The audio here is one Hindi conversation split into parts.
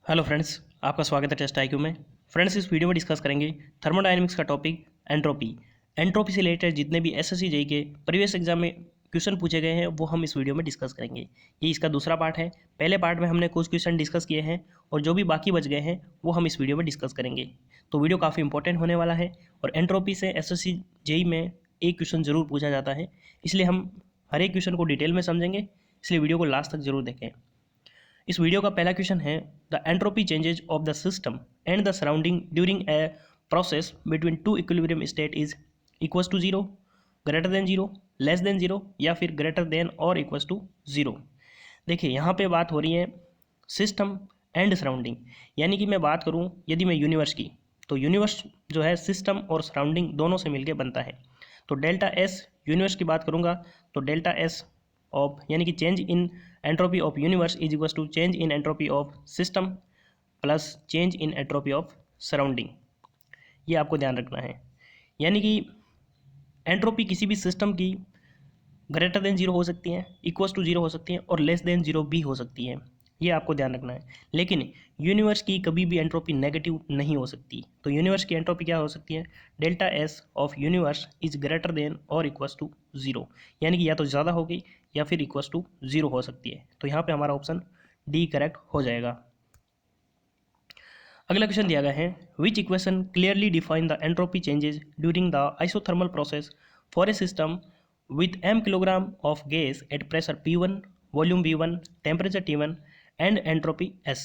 हेलो फ्रेंड्स, आपका स्वागत है टेस्ट आईक्यू में। फ्रेंड्स, इस वीडियो में डिस्कस करेंगे थर्मोडायनेमिक्स का टॉपिक एंट्रोपी। एंट्रोपी से रिलेटेड जितने भी एसएससी जेईई के प्रीवियस एग्जाम में क्वेश्चन पूछे गए हैं वो हम इस वीडियो में डिस्कस करेंगे। ये इसका दूसरा पार्ट है। पहले पार्ट में हमने कुछ क्वेश्चन डिस्कस किए हैं और जो भी बाकी बच गए हैं वो हम इस वीडियो में डिस्कस करेंगे। तो वीडियो काफ़ी इंपॉर्टेंट होने वाला है और एंट्रोपी से एसएससी जेईई में एक क्वेश्चन जरूर पूछा जाता है, इसलिए हम हर एक क्वेश्चन को डिटेल में समझेंगे, इसलिए वीडियो को लास्ट तक जरूर देखें। इस वीडियो का पहला क्वेश्चन है the entropy changes of the system and the surrounding during a process between two equilibrium state is equals to zero, greater than zero, less than zero या फिर ग्रेटर देन और इक्वल्स टू जीरो। देखिए यहाँ पे बात हो रही है सिस्टम एंड सराउंडिंग, यानी कि मैं बात करूँ यदि मैं यूनिवर्स की, तो यूनिवर्स जो है सिस्टम और सराउंडिंग दोनों से मिलकर बनता है। तो डेल्टा एस यूनिवर्स की बात करूँगा तो डेल्टा एस ऑफ यानी कि change in entropy of universe is equals to change in entropy of system plus change in entropy of surrounding. ये आपको ध्यान रखना है, यानी कि एंट्रोपी किसी भी सिस्टम की ग्रेटर देन जीरो हो सकती हैं, इक्वल्स टू जीरो हो सकती हैं और लेस देन जीरो भी हो सकती हैं। ये आपको ध्यान रखना है। लेकिन यूनिवर्स की कभी भी एंट्रोपी नेगेटिव नहीं हो सकती। तो यूनिवर्स की एंट्रोपी क्या हो सकती है? Delta S of universe is greater than और इक्वल्स टू जीरो, यानी कि या तो ज़्यादा होगी या फिर इक्वल्स टू जीरो हो सकती है। तो यहाँ पे हमारा ऑप्शन डी करेक्ट हो जाएगा। अगला क्वेश्चन दिया गया है विच equation clearly define the entropy changes during the isothermal process for a system with m kilogram of gas at pressure P1, volume V1, temperature T1 and entropy S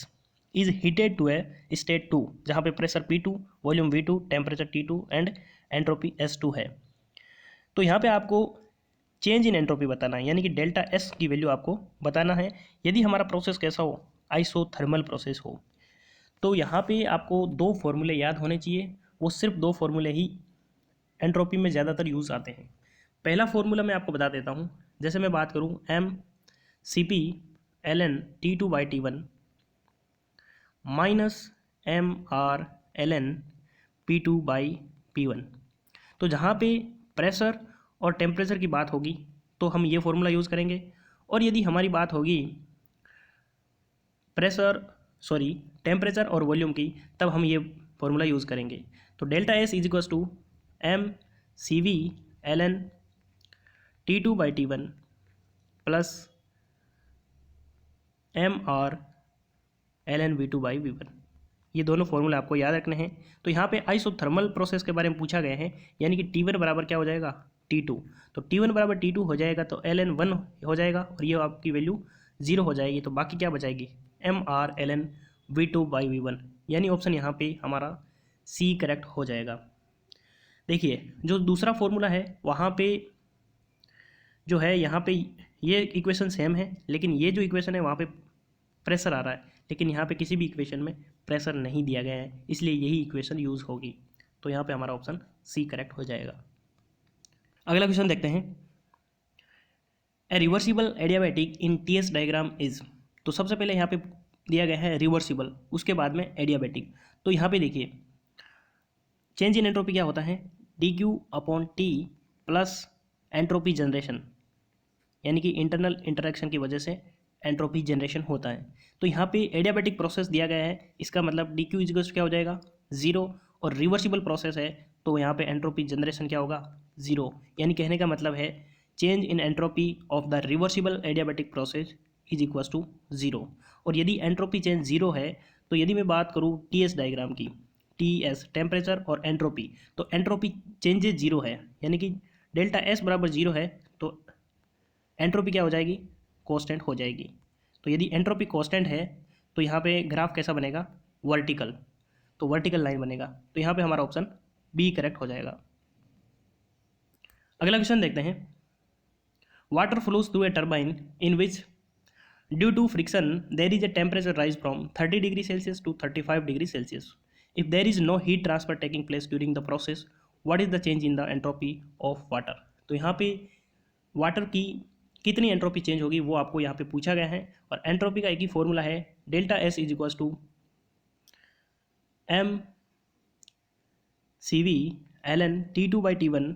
is heated to a state 2 जहाँ पे pressure P2, volume V2, temperature T2 and entropy S2 है। तो यहाँ पे आपको चेंज इन एंट्रोपी बताना है, यानी कि डेल्टा S की वैल्यू आपको बताना है यदि हमारा प्रोसेस कैसा हो, आइसोथर्मल प्रोसेस हो। तो यहाँ पे आपको दो फॉर्मूले याद होने चाहिए, वो सिर्फ दो फॉर्मूले ही एंट्रोपी में ज़्यादातर यूज़ आते हैं। पहला फॉर्मूला मैं आपको बता देता हूँ। जैसे मैं बात करूँ M C P L N T two by T one minus M R L N P two by P one. तो जहाँ पे प्रेशर और टेम्परेचर की बात होगी तो हम ये फॉर्मूला यूज़ करेंगे, और यदि हमारी बात होगी टेम्परेचर और वॉल्यूम की, तब हम ये फॉर्मूला यूज़ करेंगे। तो delta S is equals to M C V L N T two by T one plus M R L N V two by V one. ये दोनों फॉर्मूले आपको याद रखने हैं। तो यहाँ पे आइसोथर्मल प्रोसेस के बारे में पूछा गया है, यानी कि टी वन बराबर क्या हो जाएगा? T two. तो टी वन बराबर टी टू हो जाएगा तो एल एन वन हो जाएगा और ये आपकी वैल्यू जीरो हो जाएगी। तो बाकी क्या बचाएगी? M R L N V two by V one, यानी ऑप्शन यहाँ पे हमारा सी करेक्ट हो जाएगा। देखिए जो दूसरा फॉर्मूला है वहाँ पे जो है, यहाँ पे ये इक्वेशन सेम है, लेकिन ये जो इक्वेशन है वहाँ पे प्रेशर आ रहा है, लेकिन यहाँ पे किसी भी इक्वेशन में प्रेशर नहीं दिया गया है, इसलिए यही इक्वेशन यूज़ होगी। तो यहाँ पे हमारा ऑप्शन सी करेक्ट हो जाएगा। अगला क्वेश्चन देखते हैं a reversible adiabatic in TS diagram is. तो सबसे पहले यहाँ पे दिया गया है रिवर्सिबल, उसके बाद में एडियाबैटिक। तो यहाँ पे देखिए चेंज इन एंट्रोपी क्या होता है? D Q upon T plus entropy generation, यानी कि इंटरनल इंटरेक्शन की वजह से एंट्रोपी जनरेशन होता है। तो यहाँ पे एडियाबैटिक प्रोसेस दिया गया है, इसका मतलब डी क्यू इजिकल्स क्या हो जाएगा? जीरो, और रिवर्सिबल प्रोसेस है तो यहाँ पे एंट्रोपी जनरेशन क्या होगा? जीरो। यानी कहने का मतलब है change in entropy of the reversible adiabatic process is equals to zero. और यदि एंट्रोपी चेंज जीरो है तो यदि मैं बात करूँ टी एस डायग्राम की, टी एस टेम्परेचर और एंट्रोपी, तो एंट्रोपी चेंजेस जीरो है, यानी कि डेल्टा एस बराबर जीरो है तो एंट्रोपी क्या हो जाएगी? कांस्टेंट हो जाएगी। तो यदि एंट्रोपी कांस्टेंट है तो यहाँ पे ग्राफ कैसा बनेगा? वर्टिकल। तो वर्टिकल लाइन बनेगा। तो यहाँ पे हमारा ऑप्शन बी करेक्ट हो जाएगा। अगला क्वेश्चन देखते हैं water flows through a turbine in which due to friction there is a temperature rise from 30 degree Celsius to 35 degree Celsius. If there is no heat transfer taking place during the process what is the change in the entropy of water. तो यहाँ पे वाटर की कितनी एंट्रोपी चेंज होगी वो आपको यहाँ पे पूछा गया है, और एंट्रोपी का एक ही फॉर्मूला है delta S is equals to M C V L N T two by T one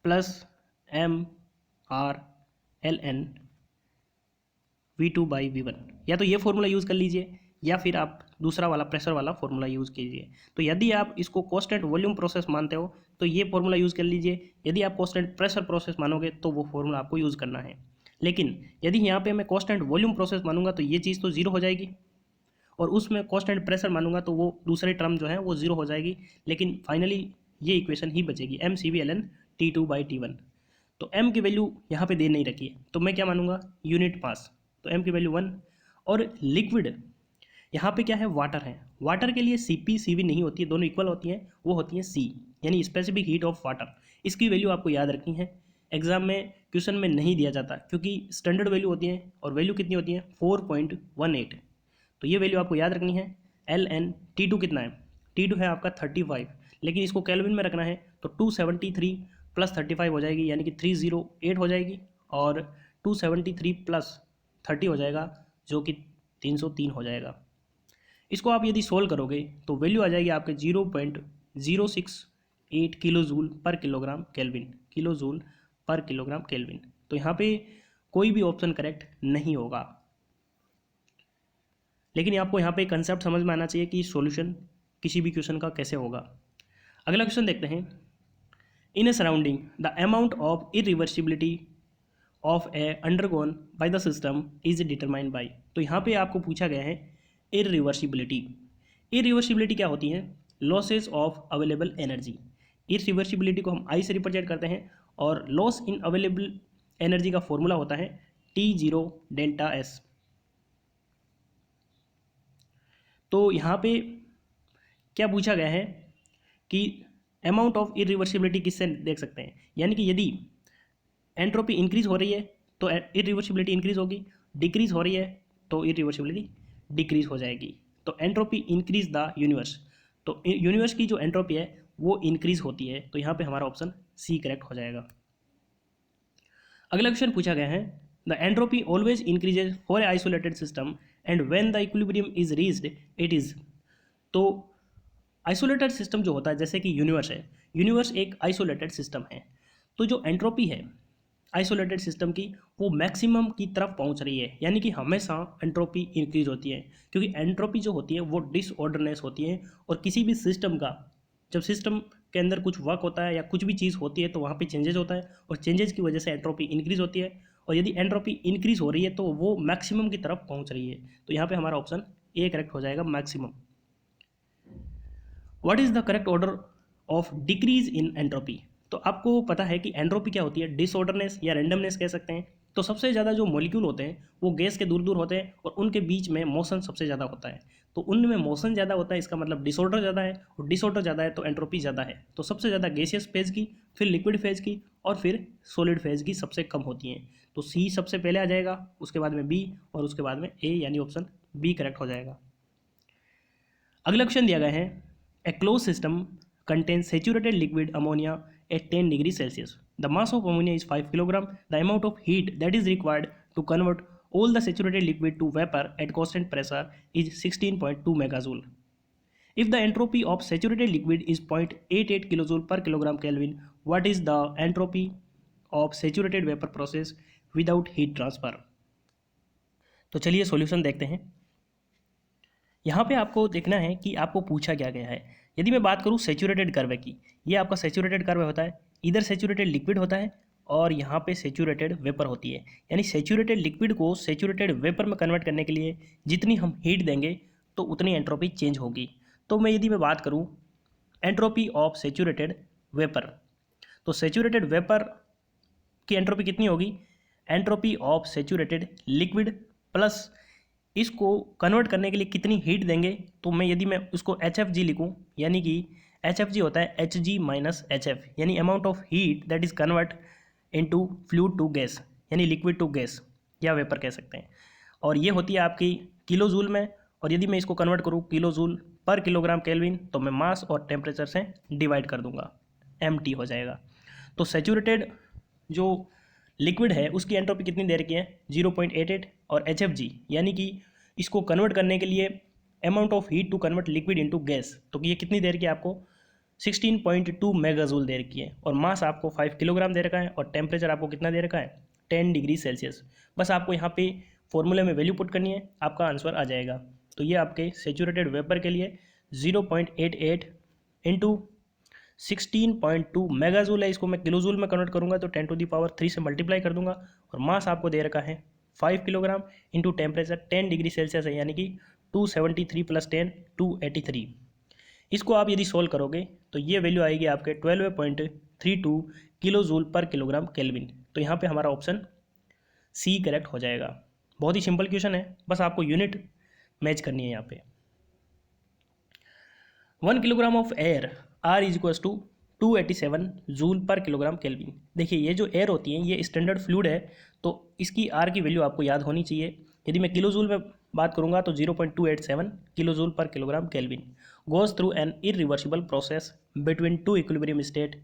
plus M R L N V2/V1, या तो ये फॉर्मूला यूज़ कर लीजिए या फिर आप दूसरा वाला प्रेशर वाला फॉर्मूला यूज़ कीजिए। तो यदि आप इसको कांस्टेंट वॉल्यूम प्रोसेस मानते हो तो ये फॉर्मूला यूज़ कर लीजिए, यदि आप कांस्टेंट प्रेशर प्रोसेस मानोगे तो वो फॉर्मूला आपको यूज़ करना है। लेकिन यदि यहाँ पे मैं कांस्टेंट वॉल्यूम प्रोसेस मानूंगा तो ये चीज़ तो जीरो हो जाएगी, और उसमें कांस्टेंट प्रेशर मानूंगा तो वो दूसरी टर्म जो है वो जीरो हो जाएगी, लेकिन फाइनली ये इक्वेशन ही बचेगी mCv/ln T2/T1। तो m की वैल्यू यहाँ पे दे नहीं रखी है, तो मैं क्या मानूंगा, यूनिट मास, तो m की वैल्यू 1। और लिक्विड यहाँ पे क्या है, वाटर है, वाटर के लिए Cp Cv नहीं होती है, दोनों इक्वल होती हैं, वो होती है C, यानी स्पेसिफिक हीट ऑफ वाटर। इसकी वैल्यू आपको याद रखनी है, एग्जाम में क्वेश्चन में नहीं दिया जाता क्योंकि स्टैंडर्ड वैल्यू होती है, और वैल्यू कितनी होती है 4.18। तो ये वैल्यू आपको याद रखनी है। ln T2 कितना है, T2 है आपका 35, लेकिन इसको केल्विन में रखना है तो 273 प्लस 35 हो जाएगी, यानी कि 308 हो जाएगी, और 273 प्लस 30 हो जाएगा जो कि 303 हो जाएगा। इसको आप यदि सोल्व करोगे तो वैल्यू आ जाएगी आपके 0.068 kilo joule per kilogram kelvin, kilo joule per kilogram kelvin. तो यहाँ पे कोई भी ऑप्शन करेक्ट नहीं होगा। लेकिन आपको यहाँ पे कंसेप्ट समझ में आना चाहिए कि सॉल्यूशन किसी भी क्वेश्चन का कैसे होगा। अगला क्वेश्चन देखते हैं। In a surrounding the amount of irreversibility of a undergone by the system is determined by. तो यहाँ पे आपको पूछा गया है इरिवर्सिबिलिटी। इरिवर्सिबिलिटी क्या होती है, losses of available energy. Irreversibility को हम आई से रिप्रेजेंट करते हैं, और लॉस इन अवेलेबल एनर्जी का फॉर्मूला होता है T0 डेल्टा एस। तो यहाँ पे क्या पूछा गया है कि अमाउंट ऑफ इरिवर्सिबिलिटी किससे देख सकते हैं, यानी कि यदि एंट्रोपी इंक्रीज हो रही है तो इरिवर्सिबिलिटी इंक्रीज होगी, डिक्रीज हो रही है तो इरिवर्सिबिलिटी डिक्रीज हो जाएगी। तो एंट्रोपी इंक्रीज द यूनिवर्स, तो यूनिवर्स की जो एंट्रोपी है वो इंक्रीज होती है, तो यहाँ पे हमारा ऑप्शन सी करेक्ट हो जाएगा। अगला क्वेश्चन पूछा गया है the entropy always increases for a isolated system and when the equilibrium is reached it is. तो आइसोलेटेड सिस्टम जो होता है, जैसे कि यूनिवर्स है, यूनिवर्स एक आइसोलेटेड सिस्टम है, तो जो एंट्रोपी है आइसोलेटेड सिस्टम की वो मैक्सिमम की तरफ पहुंच रही है, यानी कि हमेशा एंट्रोपी इंक्रीज होती है, क्योंकि एंट्रोपी जो होती है वो डिसऑर्डरनेस होती है, और किसी भी सिस्टम का जब सिस्टम के अंदर कुछ वर्क होता है या कुछ भी चीज़ होती है तो वहाँ पे चेंजेस होता है, और चेंजेस की वजह से एंट्रोपी इंक्रीज होती है, और यदि एंट्रोपी इंक्रीज हो रही है तो वो मैक्सिमम की तरफ पहुँच रही है, तो यहाँ पे हमारा ऑप्शन ए करेक्ट हो जाएगा, maximum. What is the correct order of decrease in entropy. तो आपको पता है कि एंट्रोपी क्या होती है, डिसऑर्डरनेस या रैंडमनेस कह सकते हैं। तो सबसे ज़्यादा जो मॉलिक्यूल होते हैं वो गैस के दूर दूर होते हैं, और उनके बीच में मोशन सबसे ज़्यादा होता है, तो उनमें मोशन ज़्यादा होता है, इसका मतलब डिसऑर्डर ज़्यादा है, और डिसऑर्डर ज़्यादा है तो एंट्रोपी ज़्यादा है। तो सबसे ज़्यादा गैसियस फेज की, फिर लिक्विड फेज की, और फिर सॉलिड फेज की सबसे कम होती हैं। तो सी सबसे पहले आ जाएगा, उसके बाद में बी, और उसके बाद में ए, यानी ऑप्शन बी करेक्ट हो जाएगा। अगला क्वेश्चन दिया गया है a close system contains saturated liquid ammonia at 10 degrees Celsius. The mass of ammonia is 5 kg. The amount of heat that is required to convert all the saturated liquid to vapor at constant pressure is 16.2 megajoule. If the entropy of saturated liquid is 0.88 kilojoule per kilogram Kelvin, what is the entropy of saturated vapor process without heat transfer? तो चलिए सॉल्यूशन देखते हैं। यहाँ पे आपको देखना है कि आपको पूछा क्या गया है। यदि मैं बात करूँ सेचूरेटेड कर्व की, ये आपका सेचूरेटेड कर्व होता है, इधर सेचूरेटेड लिक्विड होता है और यहाँ पे सेचूरेटेड वेपर होती है, यानी सेचूरेटेड लिक्विड को सेचूरेटेड वेपर में कन्वर्ट करने के लिए जितनी हम हीट देंगे तो उतनी एंट्रोपी चेंज होगी। तो यदि मैं बात करूँ एंट्रोपी ऑफ सेचूरेटेड वेपर, तो सेचूरेटेड वेपर की एंट्रोपी कितनी होगी, entropy of saturated liquid plus इसको कन्वर्ट करने के लिए कितनी हीट देंगे, तो यदि मैं उसको HFG लिखूं, यानी कि HFG होता है Hg माइनस HF, यानी amount of heat that is convert into fluid to gas, यानी लिक्विड टू गैस या वेपर कह सकते हैं, और ये होती है आपकी किलो जूल में। और यदि मैं इसको कन्वर्ट करूँ kilo joule per kilogram kelvin, तो मैं मास और टेम्परेचर से डिवाइड कर दूंगा, MT हो जाएगा। तो सेचूरेटेड जो लिक्विड है उसकी एंट्रोपी कितनी दे रखी है 0.88, और HFG यानी कि इसको कन्वर्ट करने के लिए amount of heat to convert liquid into gas, तो ये कितनी दे रखी है आपको 16.2 मेगाजूल दे रखी है, और मास आपको 5 किलोग्राम दे रखा है, और टेम्परेचर आपको कितना दे रखा है 10 डिग्री सेल्सियस। बस आपको यहाँ पे फॉर्मूले में वैल्यू पुट करनी है, आपका आंसर आ जाएगा। तो ये आपके सेचुरेटेड वेपर के लिए 0.88 इंटू 16.2 मेगाजूल है। इसको मैं किलोजूल में कन्वर्ट करूँगा तो 10⁻³ से मल्टीप्लाई कर दूंगा। और मास आपको दे रखा है 5 kilogram into temperature 10 degree Celsius है, यानी कि 273 + 10 283। इसको आप यदि सोल्व करोगे तो ये वैल्यू आएगी आपके 12.32 kilo joule per kilogram kelvin. तो यहाँ पे हमारा ऑप्शन सी करेक्ट हो जाएगा। बहुत ही सिंपल क्वेश्चन है, बस आपको यूनिट मैच करनी है यहाँ पे। 1 kilogram of air R is equals to 287 joule per kilogram kelvin. देखिए ये जो एयर होती है ये स्टैंडर्ड फ्लूइड है, तो इसकी आर की वैल्यू आपको याद होनी चाहिए। यदि मैं किलो जूल में बात करूँगा तो 0.287 kilo joule per kilogram kelvin goes through an irreversible process between two equilibrium state.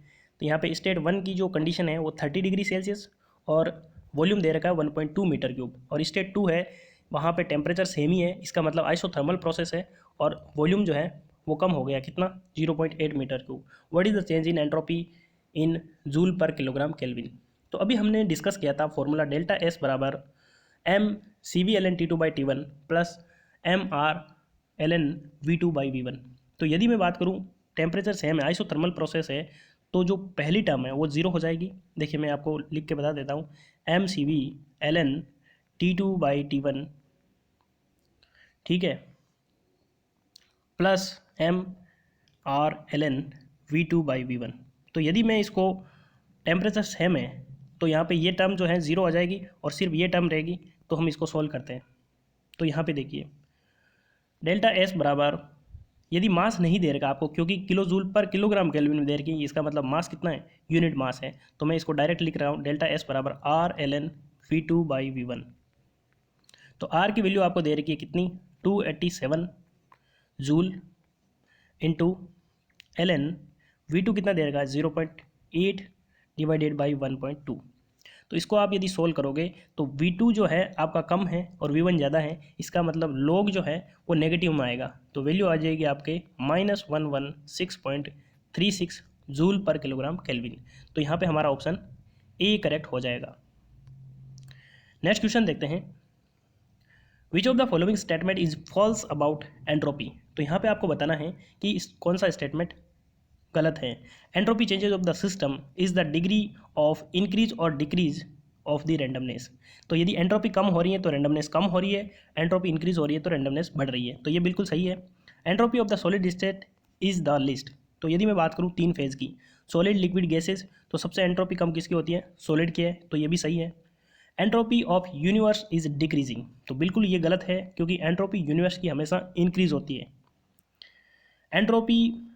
तो यहाँ पे स्टेट 1 की जो कंडीशन है वो 30 डिग्री सेल्सियस और वॉल्यूम दे रखा है 1.2 मीटर क्यूब, और स्टेट 2 है वहाँ पे टेम्परेचर सेम ही है, इसका मतलब आइसोथर्मल प्रोसेस है और वॉल्यूम जो है वो कम हो गया, कितना 0.8 metre cube. What is the change in entropy in joule per kilogram kelvin. तो अभी हमने डिस्कस किया था फॉर्मूला डेल्टा एस बराबर mCv/T2/T1 प्लस mRln/V2/V1। तो यदि मैं बात करूँ टेम्परेचर सेम है, आइसोथर्मल प्रोसेस है, तो जो पहली टर्म है वो जीरो हो जाएगी। देखिए मैं आपको लिख के बता देता हूँ, mCv/T2/T1 ठीक है प्लस mRln/V2/V1। तो यदि मैं इसको टेम्परेचर सेम है तो यहाँ पे ये टर्म जो है ज़ीरो आ जाएगी और सिर्फ ये टर्म रहेगी। तो हम इसको सॉल्व करते हैं। तो यहाँ पे देखिए डेल्टा एस बराबर, यदि मास नहीं दे रखा आपको, क्योंकि kilo joule per kilogram kelvin में दे रखी, इसका मतलब मास कितना है, यूनिट मास है, तो मैं इसको डायरेक्ट लिख रहा हूँ डेल्टा एस बराबर RlnV2/V1। तो आर की वैल्यू आपको दे रखी है कितनी 287 जूल इंटू ln V2 कितना दे रखा है 0.8 डिवाइडेड बाई 1.2। तो इसको आप यदि सोल्व करोगे तो V2 जो है आपका कम है और V1 ज़्यादा है, इसका मतलब लॉग जो है वो नेगेटिव में आएगा। तो वैल्यू आ जाएगी आपके -116.36 जूल पर किलोग्राम केल्विन। तो यहाँ पे हमारा ऑप्शन ए करेक्ट हो जाएगा। नेक्स्ट क्वेश्चन देखते हैं, which of the following statement is false about entropy. तो यहाँ पे आपको बताना है कि कौन सा स्टेटमेंट गलत है। Entropy changes of the system is the degree of increase और डिक्रीज ऑफ द रैंडमनेस। तो यदि एंट्रोपी कम हो रही है तो रैंडमनेस कम हो रही है, एंट्रोपी इंक्रीज हो रही है तो रैंडमनेस बढ़ रही है। तो ये बिल्कुल सही है। Entropy of the solid state is the list. तो यदि मैं बात करूँ 3 फेज की, सॉलिड लिक्विड गैसेज, तो सबसे एंट्रोपी कम किसकी होती है, सॉलिड की है, तो ये भी सही है। Entropy of universe is decreasing, तो बिल्कुल ये गलत है, क्योंकि एंट्रोपी यूनिवर्स की हमेशा इंक्रीज होती है। Entropy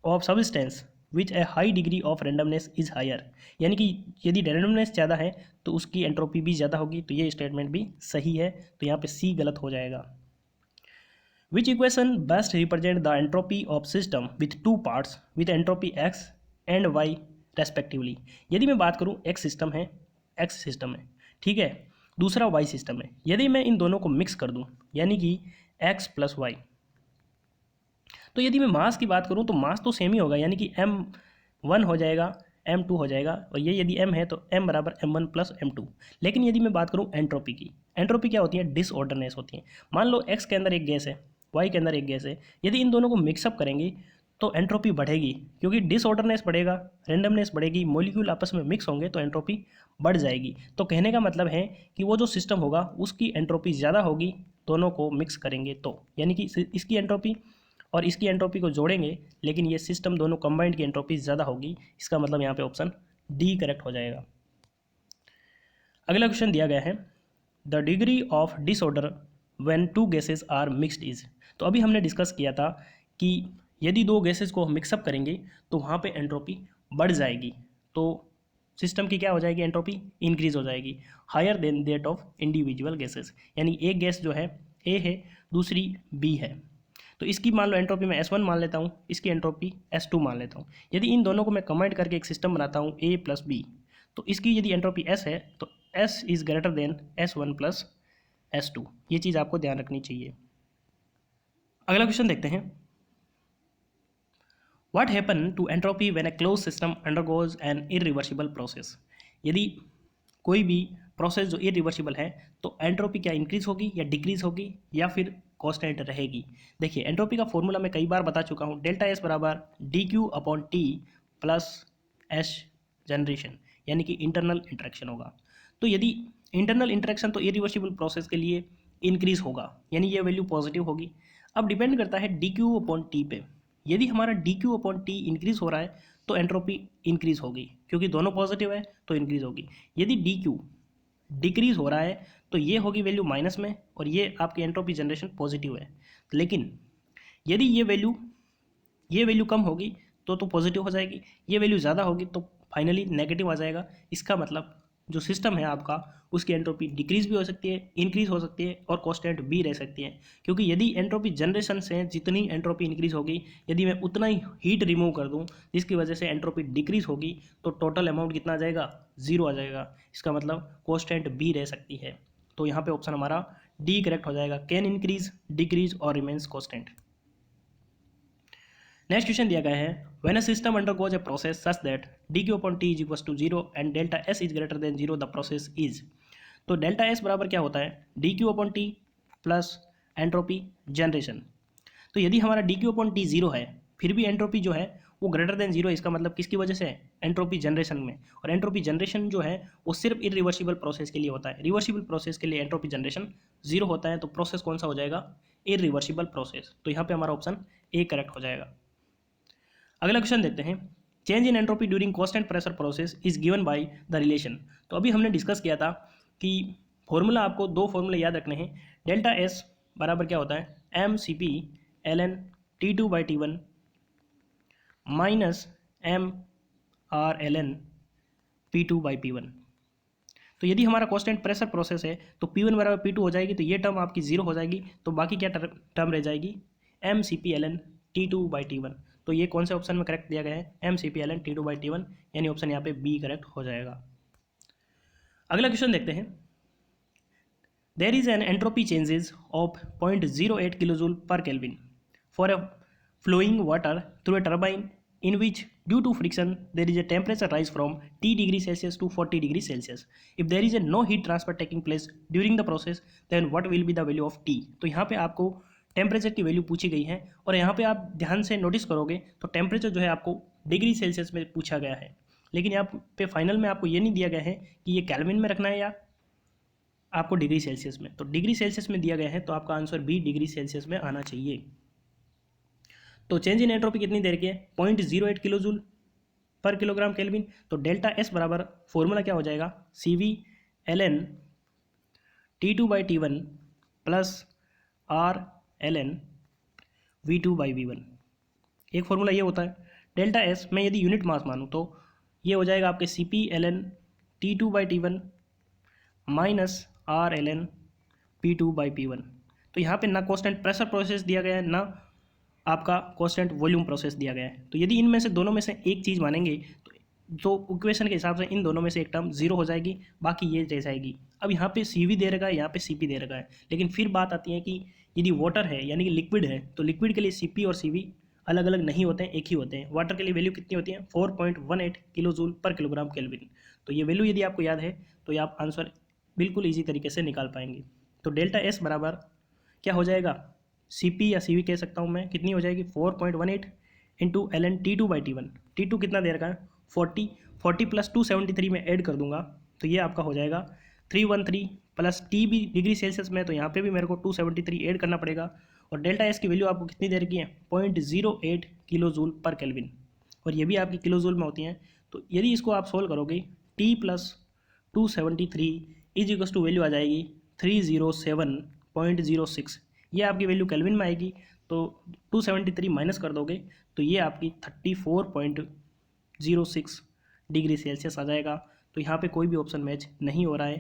of substance which a high degree of randomness is higher, यानी कि यदि रेंडमनेस ज़्यादा है तो उसकी एंट्रोपी भी ज़्यादा होगी। तो ये स्टेटमेंट भी सही है, तो यहाँ पे सी गलत हो जाएगा। Which equation best represent the entropy of system with 2 parts with entropy X and Y respectively. यदि मैं बात करूँ एक्स सिस्टम है, ठीक है, दूसरा वाई सिस्टम है, यदि मैं इन दोनों को मिक्स कर दूँ यानी कि एक्स प्लस वाई, तो यदि मैं मास की बात करूं तो मास तो सेम ही होगा, यानी कि m1 हो जाएगा m2 हो जाएगा, और ये यदि m है तो m बराबर m1 प्लस m2। लेकिन यदि मैं बात करूं एंट्रोपी की, एंट्रोपी क्या होती है, डिसऑर्डरनेस होती है। मान लो x के अंदर एक गैस है, y के अंदर एक गैस है, यदि इन दोनों को मिक्सअप करेंगे तो एंट्रोपी बढ़ेगी, क्योंकि डिसऑर्डरनेस बढ़ेगा, रैंडमनेस बढ़ेगी, मॉलिक्यूल आपस में मिक्स होंगे तो एंट्रोपी बढ़ जाएगी। तो कहने का मतलब है कि वो जो सिस्टम होगा उसकी एंट्रोपी ज़्यादा होगी दोनों को मिक्स करेंगे तो, यानी कि इसकी एंट्रोपी और इसकी एंट्रोपी को जोड़ेंगे, लेकिन ये सिस्टम दोनों कंबाइंड की एंट्रोपी ज़्यादा होगी। इसका मतलब यहाँ पे ऑप्शन डी करेक्ट हो जाएगा। अगला क्वेश्चन दिया गया है, the degree of disorder when 2 gases are mixed is. तो अभी हमने डिस्कस किया था कि यदि 2 गैसेज को मिक्सअप करेंगे तो वहाँ पे एंट्रोपी बढ़ जाएगी, तो सिस्टम की क्या हो जाएगी, एंट्रोपी इंक्रीज हो जाएगी, higher than that of individual gases. यानी एक गैस जो है ए है, दूसरी बी है, तो इसकी मान लो एंट्रोपी मैं S1 मान लेता हूँ, इसकी एंट्रोपी S2 मान लेता हूँ। यदि इन दोनों को मैं कंबाइन करके एक सिस्टम बनाता हूँ A प्लस बी, तो इसकी यदि एंट्रोपी S है तो S is greater than S1 plus S2। ये चीज़ आपको ध्यान रखनी चाहिए। अगला क्वेश्चन देखते हैं, what happen to entropy when a close system undergoes an irreversible process. यदि कोई भी प्रोसेस जो इरिवर्सिबल है तो एंट्रोपी क्या इंक्रीज होगी या डिक्रीज होगी या फिर कांस्टेंट रहेगी। देखिए एंट्रोपी का फॉर्मूला मैं कई बार बता चुका हूँ, डेल्टा एस बराबर D Q upon T plus S generation, यानी कि इंटरनल इंटरेक्शन होगा। तो यदि इंटरनल इंटरेक्शन तो इरिवर्सिबल प्रोसेस के लिए इंक्रीज होगा, यानी ये वैल्यू पॉजिटिव होगी। अब डिपेंड करता है डी क्यू अपॉन टी पे। यदि हमारा D Q upon T increase हो रहा है तो एंट्रोपी इंक्रीज होगी, क्योंकि दोनों पॉजिटिव है तो इंक्रीज होगी। यदि डी क्यू डिक्रीज हो रहा है तो ये होगी वैल्यू माइनस में और ये आपकी एंट्रोपी जनरेशन पॉजिटिव है। लेकिन यदि ये वैल्यू कम होगी तो पॉजिटिव हो जाएगी, ये वैल्यू ज़्यादा होगी तो फाइनली नेगेटिव आ जाएगा। इसका मतलब जो सिस्टम है आपका उसकी एंट्रोपी डिक्रीज भी हो सकती है, इंक्रीज हो सकती है और कांस्टेंट भी रह सकती है। क्योंकि यदि एंट्रोपी जनरेशन से जितनी एंट्रोपी इंक्रीज होगी, यदि मैं उतना ही हीट रिमूव कर दूं जिसकी वजह से एंट्रोपी डिक्रीज होगी तो टोटल अमाउंट कितना आ जाएगा, 0 आ जाएगा। इसका मतलब कांस्टेंट भी रह सकती है। तो यहाँ पे ऑप्शन हमारा डी करेक्ट हो जाएगा, कैन इंक्रीज, डिक्रीज और रिमेन्स कांस्टेंट। नेक्स्ट क्वेश्चन दिया गया है, when a system undergoes a process such that D Q upon T is equal to 0 and delta S is greater than 0 the process is. तो डेल्टा एस बराबर क्या होता है, D Q upon T plus entropy generation. तो यदि हमारा डी क्यू अपॉन टी 0 है फिर भी एंट्रोपी जो है वो ग्रेटर देन 0, इसका मतलब किसकी वजह से, एंट्रोपी जनरेशन में। और एंट्रोपी जनरेशन जो है वो सिर्फ इरिवर्सिबल प्रोसेस के लिए होता है। रिवर्सिबल प्रोसेस के लिए एंट्रोपी जनरेशन 0 होता है, तो प्रोसेस कौन सा हो जाएगा, इरिवर्सिबल प्रोसेस। तो यहाँ पे हमारा ऑप्शन ए करेक्ट हो जाएगा। अगला क्वेश्चन देखते हैं, change in entropy during constant pressure process is given by the relation. तो अभी हमने डिस्कस किया था कि फॉर्मूला, आपको दो फॉर्मूले याद रखने हैं। डेल्टा एस बराबर क्या होता है, M C P L N T two by T one minus M R L N P two by P one. तो यदि हमारा कांस्टेंट प्रेशर प्रोसेस है तो पी वन बराबर पी टू हो जाएगी, तो ये टर्म आपकी 0 हो जाएगी। तो बाकी क्या टर्म रह जाएगी, M C P L N T two by T one. तो ये कौन से ऑप्शन में करेक्ट दिया गया है, M C P L N T two by T one, यानी ऑप्शन यहाँ पे बी करेक्ट हो जाएगा। अगला क्वेश्चन देखते हैं, there is an entropy changes of 0.08 kilojoule per kelvin for a flowing water through a turbine in which due to friction there is a temperature rise from T degree Celsius to 40 degree Celsius. If there is a no heat transfer taking place during the process then what will be the value of T। तो यहाँ पे आपको टेम्परेचर की वैल्यू पूछी गई है और यहाँ पे आप ध्यान से नोटिस करोगे तो टेम्परेचर जो है आपको डिग्री सेल्सियस में पूछा गया है, लेकिन यहाँ पे फाइनल में आपको ये नहीं दिया गया है कि ये केल्विन में रखना है या आपको डिग्री सेल्सियस में। तो डिग्री सेल्सियस में दिया गया है तो आपका आंसर बी डिग्री सेल्सियस में आना चाहिए। तो चेंज इन एंट्रोपी कितनी देर की है, 0.08 किलोजूल पर किलोग्राम केल्विन। तो डेल्टा एस बराबर फॉर्मूला क्या हो जाएगा, C V L N T two by T one plus R L N V two by V one. एक फॉर्मूला ये होता है। डेल्टा एस में यदि यूनिट मास मानूँ तो ये हो जाएगा आपके C P L N T two by T one minus R L N P two by P one. तो यहाँ पे ना कांस्टेंट प्रेशर प्रोसेस दिया गया है ना आपका कांस्टेंट वॉल्यूम प्रोसेस दिया गया है। तो यदि इनमें से दोनों में से एक चीज़ मानेंगे तो इक्वेशन के हिसाब से इन दोनों में से एक टर्म 0 हो जाएगी, बाकी ये रह जाएगी। अब यहाँ पे सी वी दे रखा है, यहाँ पे सी पी दे रखा है, लेकिन फिर बात आती है कि यदि वाटर है यानी कि लिक्विड है तो लिक्विड के लिए सी पी और सी वी अलग अलग नहीं होते हैं, एक ही होते हैं। वाटर के लिए वैल्यू कितनी होती है, 4.18 kilo joule per kilogram kelvin. तो ये वैल्यू यदि आपको याद है तो ये आप आंसर बिल्कुल ईजी तरीके से निकाल पाएंगे। तो डेल्टा एस बराबर क्या हो जाएगा, सी पी या सी वी कह सकता हूँ मैं, कितनी हो जाएगी 4.18 into L N T two by T one. T two कितना दे रखा है 40 प्लस 273 में ऐड कर दूंगा तो ये आपका हो जाएगा 313 प्लस टी भी डिग्री सेल्सियस में, तो यहाँ पे भी मेरे को 273 ऐड करना पड़ेगा। और डेल्टा एस की वैल्यू आपको कितनी दे रखी है 0.08 किलो जूल पर केल्विन, और ये भी आपकी किलो जूल में होती हैं। तो यदि इसको आप सोल्व करोगे T plus 273 is equal to value आ जाएगी 307.06। ये आपकी वैल्यू केल्विन में आएगी, तो 273 माइनस कर दोगे तो ये आपकी 34.06 डिग्री सेल्सियस आ जाएगा। तो यहाँ पे कोई भी ऑप्शन मैच नहीं हो रहा है,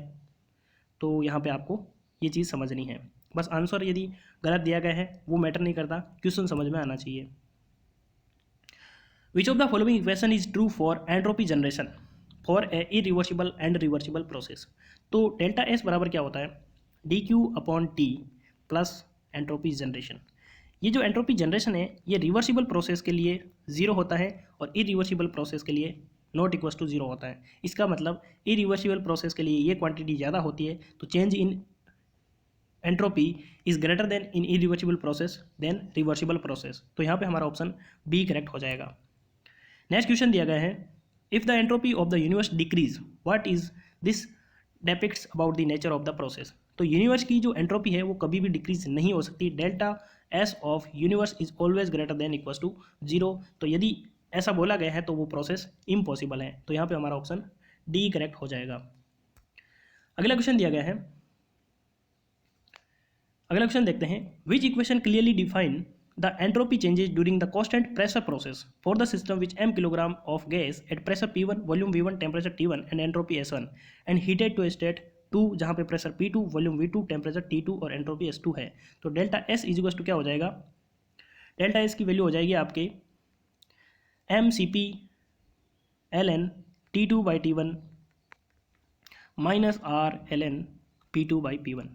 तो यहाँ पे आपको ये चीज़ समझनी है। बस आंसर यदि गलत दिया गया है वो मैटर नहीं करता, क्वेश्चन समझ में आना चाहिए। विच of the following equation is true for entropy generation for a irreversible and reversible process. तो डेल्टा एस बराबर क्या होता है, D Q upon T plus entropy generation. ये जो एंट्रोपी जनरेशन है ये रिवर्सिबल प्रोसेस के लिए 0 होता है और इरिवर्सिबल प्रोसेस के लिए नॉट इक्वल टू 0 होता है। इसका मतलब इरिवर्सिबल प्रोसेस के लिए ये क्वांटिटी ज़्यादा होती है, तो change in entropy is greater than in irreversible process than reversible process. तो यहाँ पे हमारा ऑप्शन बी करेक्ट हो जाएगा। नेक्स्ट क्वेश्चन दिया गया है, if the entropy of the universe decrease what is this depicts about the nature of the process. तो यूनिवर्स की जो एंट्रोपी है वो कभी भी डिक्रीज नहीं हो सकती। Delta S of universe is always greater than equal to 0। तो यदि ऐसा बोला गया है तो वो प्रोसेस इम्पॉसिबल है। तो यहाँ पे हमारा ऑप्शन डी करेक्ट हो जाएगा। अगला क्वेश्चन दिया गया है, अगला क्वेश्चन देखते हैं, which equation clearly define the entropy changes during the constant pressure process for the system which m kilogram of gas at pressure P1, volume V1, temperature T1 and entropy S1 and heated to state 2 जहाँ पे pressure P2, volume V2, temperature T2 और एंट्रोपी S2 है। तो delta S is equal to क्या हो जाएगा, डेल्टा S की वैल्यू हो जाएगी आपके mCp ln T2 by T1 minus R ln P2 by P1।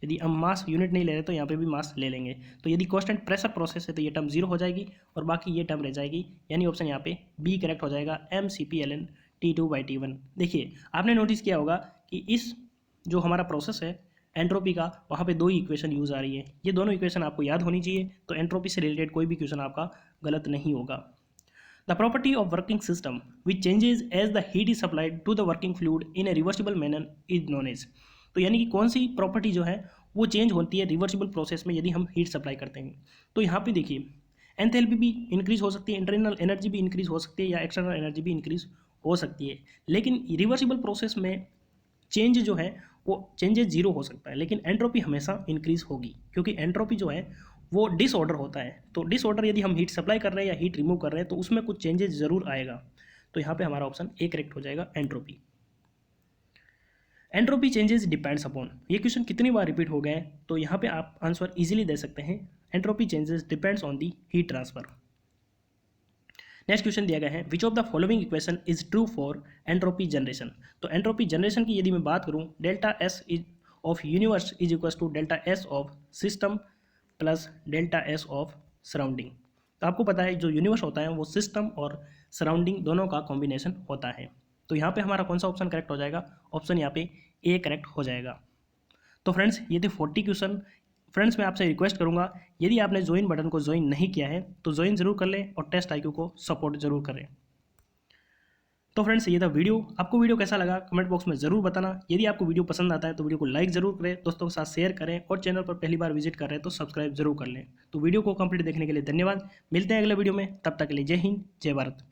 यदि हम मास यूनिट नहीं ले रहे तो यहाँ पे भी मास ले लेंगे। तो यदि कांस्टेंट प्रेशर प्रोसेस है तो ये टर्म 0 हो जाएगी और बाकी ये टर्म रह जाएगी, यानी ऑप्शन यहाँ पे बी करेक्ट हो जाएगा, mCp ln T2 by T1। देखिए आपने नोटिस किया होगा कि इस जो हमारा प्रोसेस है एंट्रोपी का, वहाँ पे 2 ही इक्वेशन यूज़ आ रही है। ये दोनों इक्वेशन आपको याद होनी चाहिए, तो एंट्रोपी से रिलेटेड कोई भी क्वेश्चन आपका गलत नहीं होगा। The property of working system which changes as the heat is supplied to the working fluid in a reversible manner is known as। तो यानी कि कौन सी प्रॉपर्टी जो है वो चेंज होती है रिवर्सिबल प्रोसेस में यदि हम हीट सप्लाई करते हैं। तो यहाँ पे देखिए एंथैल्पी भी इंक्रीज हो सकती है, इंटरनल एनर्जी भी इंक्रीज हो सकती है या एक्सटर्नल एनर्जी भी इंक्रीज हो सकती है। लेकिन रिवर्सिबल प्रोसेस में चेंज जो है वो चेंजेस 0 हो सकता है, लेकिन एंट्रोपी हमेशा इंक्रीज होगी, क्योंकि एंट्रोपी जो है वो डिसऑर्डर होता है। तो डिसऑर्डर यदि हम हीट सप्लाई कर रहे हैं या हीट रिमूव कर रहे हैं तो उसमें कुछ चेंजेस जरूर आएगा। तो यहाँ पे हमारा ऑप्शन ए करेक्ट हो जाएगा, entropy. Entropy changes depends upon, ये क्वेश्चन कितनी बार रिपीट हो गए, तो यहाँ पे आप आंसर इजीली दे सकते हैं, entropy changes depends on the heat transfer. Next question दिया गया है, which of the following equation is true for entropy generation. तो एंट्रोपी जनरेशन की यदि मैं बात करूँ, delta S is of universe is equal to delta S of system plus delta S of surrounding. तो आपको पता है जो यूनिवर्स होता है वो सिस्टम और सराउंडिंग दोनों का कॉम्बिनेशन होता है। तो यहाँ पे हमारा कौन सा ऑप्शन करेक्ट हो जाएगा, ऑप्शन यहाँ पे ए करेक्ट हो जाएगा। तो फ्रेंड्स ये थे 40 क्वेश्चन। फ्रेंड्स मैं आपसे रिक्वेस्ट करूँगा, यदि आपने ज्वाइन बटन को ज्वाइन नहीं किया है तो ज्वाइन जरूर कर लें और टेस्ट IQ को सपोर्ट जरूर करें। तो फ्रेंड्स ये था वीडियो। आपको वीडियो कैसा लगा कमेंट बॉक्स में ज़रूर बताना। यदि आपको वीडियो पसंद आता है तो वीडियो को लाइक ज़रूर करें, दोस्तों के साथ शेयर करें और चैनल पर पहली बार विजिट कर रहे हैं तो सब्सक्राइब जरूर कर लें। तो वीडियो को कंप्लीट देखने के लिए धन्यवाद। मिलते हैं अगले वीडियो में, तब तक के लिए जय हिंद जय भारत।